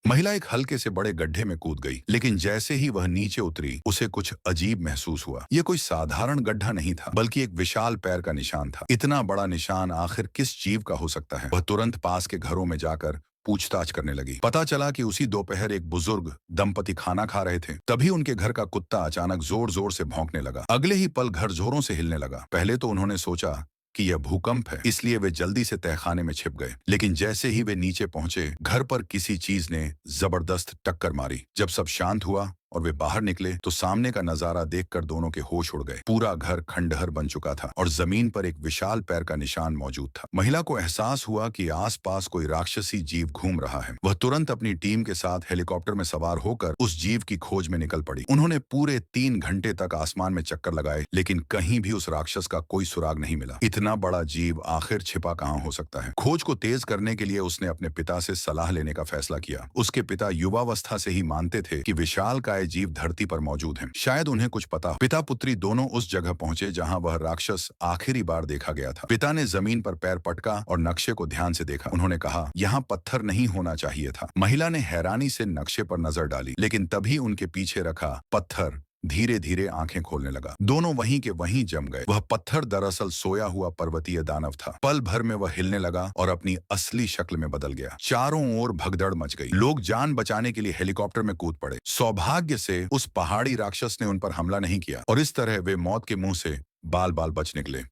महिला एक हल्के से बड़े गड्ढे में कूद गई, लेकिन जैसे ही वह नीचे उतरी उसे कुछ अजीब महसूस हुआ। यह कोई साधारण गड्ढा नहीं था, बल्कि एक विशाल पैर का निशान था। इतना बड़ा निशान आखिर किस जीव का हो सकता है? वह तुरंत पास के घरों में जाकर पूछताछ करने लगी। पता चला कि उसी दोपहर एक बुजुर्ग दंपति खाना खा रहे थे। तभी उनके घर का कुत्ता अचानक जोर जोर से भौंकने लगा। अगले ही पल घर जोरों से हिलने लगा। पहले तो उन्होंने सोचा कि यह भूकंप है, इसलिए वे जल्दी से तहखाने में छिप गए। लेकिन जैसे ही वे नीचे पहुंचे, घर पर किसी चीज ने जबरदस्त टक्कर मारी। जब सब शांत हुआ और वे बाहर निकले तो सामने का नजारा देखकर दोनों के होश उड़ गए। पूरा घर खंडहर बन चुका था और जमीन पर एक विशाल पैर का निशान मौजूद था। महिला को एहसास हुआ कि आसपास कोई राक्षसी जीव घूम रहा है। वह तुरंत अपनी टीम के साथ हेलीकॉप्टर में सवार होकर उस जीव की खोज में निकल पड़ी। उन्होंने पूरे 3 घंटे तक आसमान में चक्कर लगाए, लेकिन कहीं भी उस राक्षस का कोई सुराग नहीं मिला। इतना बड़ा जीव आखिर छिपा कहाँ हो सकता है? खोज को तेज करने के लिए उसने अपने पिता से सलाह लेने का फैसला किया। उसके पिता युवावस्था से ही मानते थे कि विशालकाय जीव धरती पर मौजूद हैं। शायद उन्हें कुछ पता हो। पिता पुत्री दोनों उस जगह पहुंचे जहां वह राक्षस आखिरी बार देखा गया था। पिता ने जमीन पर पैर पटका और नक्शे को ध्यान से देखा। उन्होंने कहा, यहाँ पत्थर नहीं होना चाहिए था। महिला ने हैरानी से नक्शे पर नजर डाली, लेकिन तभी उनके पीछे रखा पत्थर धीरे धीरे आंखें खोलने लगा। दोनों वहीं के वहीं जम गए। वह पत्थर दरअसल सोया हुआ पर्वतीय दानव था। पल भर में वह हिलने लगा और अपनी असली शक्ल में बदल गया। चारों ओर भगदड़ मच गई। लोग जान बचाने के लिए हेलीकॉप्टर में कूद पड़े। सौभाग्य से उस पहाड़ी राक्षस ने उन पर हमला नहीं किया और इस तरह वे मौत के मुंह से बाल बाल बच निकले।